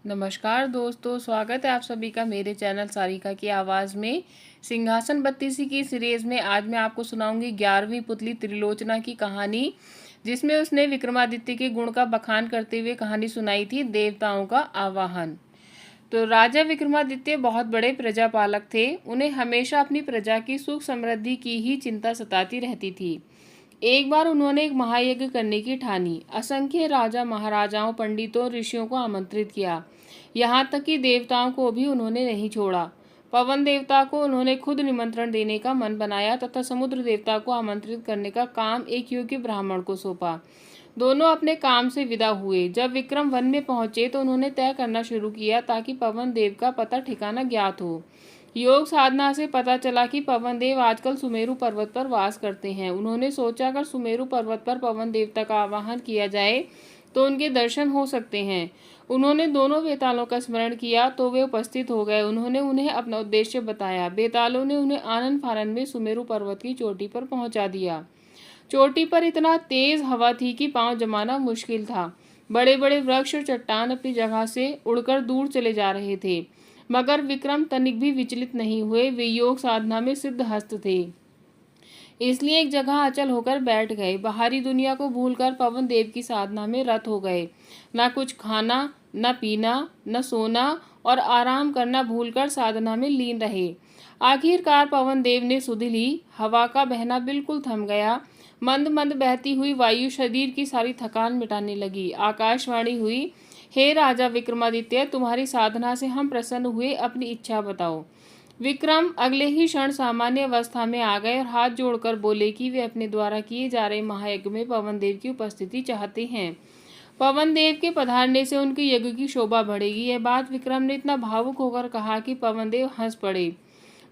नमस्कार दोस्तों, स्वागत है आप सभी का मेरे चैनल सारिका की आवाज़ में। सिंहासन बत्तीसी की सीरीज़ में आज मैं आपको सुनाऊंगी 11वीं पुतली त्रिलोचना की कहानी, जिसमें उसने विक्रमादित्य के गुण का बखान करते हुए कहानी सुनाई थी, देवताओं का आवाहन। तो राजा विक्रमादित्य बहुत बड़े प्रजापालक थे। उन्हें हमेशा अपनी प्रजा की सुख समृद्धि की ही चिंता सताती रहती थी। एक बार उन्होंने एक महायज्ञ करने की ठानी। असंख्य राजा महाराजाओं, पंडितों और ऋषियों को आमंत्रित किया। यहाँ तक कि देवताओं को भी उन्होंने नहीं छोड़ा। पवन देवता को उन्होंने खुद निमंत्रण देने का मन बनाया तथा समुद्र देवता को आमंत्रित करने का काम एक योग्य ब्राह्मण को सौंपा। दोनों अपने काम से विदा हुए। जब विक्रम वन में पहुंचे तो उन्होंने तय करना शुरू किया ताकि पवन देव का पता ठिकाना ज्ञात हो। योग साधना से पता चला कि पवन देव आजकल सुमेरु पर्वत पर वास करते हैं। उन्होंने सोचा अगर सुमेरु पर्वत पर पवन देवता का आवाहन किया जाए तो उनके दर्शन हो सकते हैं। उन्होंने दोनों बेतालों का स्मरण किया तो वे उपस्थित हो गए। उन्होंने उन्हें अपना उद्देश्य बताया। बेतालों ने उन्हें आनन फानन में सुमेरु पर्वत की चोटी पर पहुंचा दिया। चोटी पर इतना तेज हवा थी कि पांव जमाना मुश्किल था। बड़े बड़े वृक्ष और चट्टान अपनी जगह से उड़कर दूर चले जा रहे थे, मगर विक्रम तनिक भी विचलित नहीं हुए। वे योग साधना में सिद्धहस्त थे, इसलिए एक जगह अचल होकर बैठ गए। बाहरी दुनिया को भूलकर पवन देव की साधना में रत हो गए। न कुछ खाना, न पीना, न सोना और आराम करना भूलकर साधना में लीन रहे। आखिरकार पवन देव ने सुध ली। हवा का बहना बिल्कुल थम गया। मंद मंद बहती हुई वायु शरीर की सारी थकान मिटाने लगी। आकाशवाणी हुई, हे राजा विक्रमादित्य, तुम्हारी साधना से हम प्रसन्न हुए, अपनी इच्छा बताओ। विक्रम अगले ही क्षण सामान्य अवस्था में आ गए और हाथ जोड़कर बोले कि वे अपने द्वारा किए जा रहे महायज्ञ में पवन देव की उपस्थिति चाहते हैं। पवन देव के पधारने से उनके यज्ञ की शोभा बढ़ेगी। यह बात विक्रम ने इतना भावुक होकर कहा कि पवन देव हंस पड़े।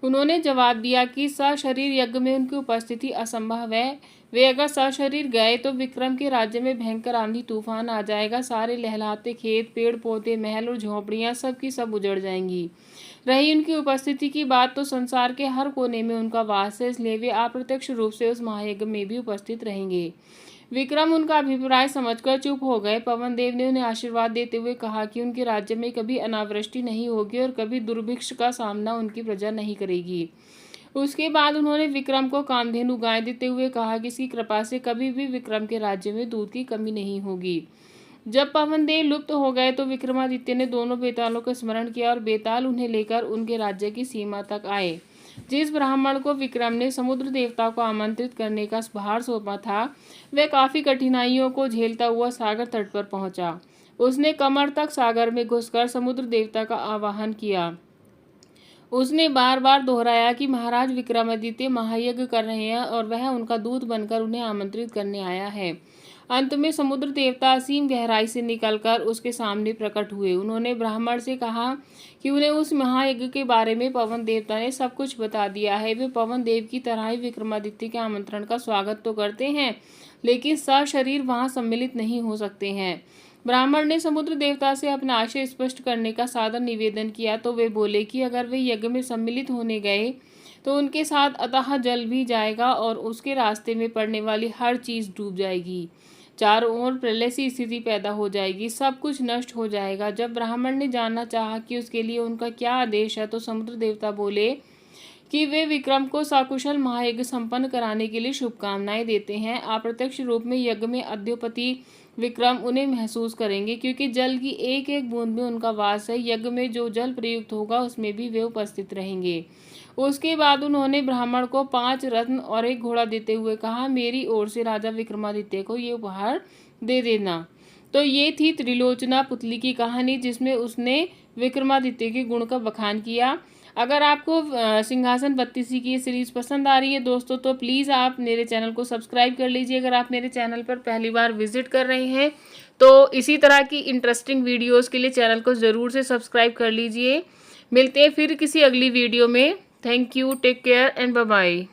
उन्होंने जवाब दिया कि सशरीर यज्ञ में उनकी उपस्थिति असंभव है। वे अगर सशरीर गए तो विक्रम के राज्य में भयंकर आंधी तूफान आ जाएगा। सारे लहलाते खेत, पेड़ पौधे, महल और झोपड़ियां सब की सब उजड़ जाएंगी। रही उनकी उपस्थिति की बात, तो संसार के हर कोने में उनका वास है, इसलिए वे अप्रत्यक्ष रूप से उस महायज्ञ में भी उपस्थित रहेंगे। विक्रम उनका अभिप्राय समझकर चुप हो गए। पवन देव ने उन्हें आशीर्वाद देते हुए कहा कि उनके राज्य में कभी अनावृष्टि नहीं होगी और कभी दुर्भिक्ष का सामना उनकी प्रजा नहीं करेगी। उसके बाद उन्होंने विक्रम को कामधेनु गाय देते हुए कहा कि इसकी कृपा से कभी भी विक्रम के राज्य में दूध की कमी नहीं होगी। जब पवन देव लुप्त हो गए तो विक्रमादित्य ने दोनों बेतालों का स्मरण किया और बेताल उन्हें लेकर उनके राज्य की सीमा तक आए। जिस ब्राह्मण को विक्रम ने समुद्र देवता को आमंत्रित करने का भार सौंपा था, वह काफी कठिनाइयों को झेलता हुआ सागर तट पर पहुंचा। उसने कमर तक सागर में घुसकर समुद्र देवता का आवाहन किया। उसने बार बार दोहराया कि महाराज विक्रमादित्य महायज्ञ कर रहे हैं और वह उनका दूत बनकर उन्हें आमंत्रित करने आया है। अंत में समुद्र देवता असीम गहराई से निकलकर उसके सामने प्रकट हुए। उन्होंने ब्राह्मण से कहा कि उन्हें उस महायज्ञ के बारे में पवन देवता ने सब कुछ बता दिया है। वे पवन देव की तरह ही विक्रमादित्य के आमंत्रण का स्वागत तो करते हैं, लेकिन सशरीर वहां सम्मिलित नहीं हो सकते हैं। ब्राह्मण ने समुद्र देवता से अपना आशय स्पष्ट करने का सादर निवेदन किया तो वे बोले कि अगर वे यज्ञ में सम्मिलित होने गए तो उनके साथ अतः जल भी जाएगा और उसके रास्ते में पड़ने वाली हर चीज डूब जाएगी। चारों ओर प्रलय सी स्थिति पैदा हो जाएगी, सब कुछ नष्ट हो जाएगा। जब ब्राह्मण ने जानना चाहा कि उसके लिए उनका क्या आदेश है तो समुद्र देवता बोले कि वे विक्रम को सकुशल महायज्ञ संपन्न कराने के लिए शुभकामनाएं देते हैं। अप्रत्यक्ष रूप में यज्ञ में अद्योपति विक्रम उन्हें महसूस करेंगे, क्योंकि जल की एक एक बूंद में उनका वास है। यज्ञ में जो जल प्रयुक्त होगा उसमें भी वे उपस्थित रहेंगे। उसके बाद उन्होंने ब्राह्मण को 5 रत्न और एक घोड़ा देते हुए कहा, मेरी ओर से राजा विक्रमादित्य को ये उपहार दे देना। तो ये थी त्रिलोचना पुतली की कहानी, जिसमें उसने विक्रमादित्य के गुण का बखान किया। अगर आपको सिंहासन बत्तीसी की सीरीज़ पसंद आ रही है दोस्तों, तो प्लीज़ आप मेरे चैनल को सब्सक्राइब कर लीजिए। अगर आप मेरे चैनल पर पहली बार विजिट कर रहे हैं तो इसी तरह की इंटरेस्टिंग वीडियोस के लिए चैनल को ज़रूर से सब्सक्राइब कर लीजिए। मिलते हैं फिर किसी अगली वीडियो में। Thank you, take care and bye bye.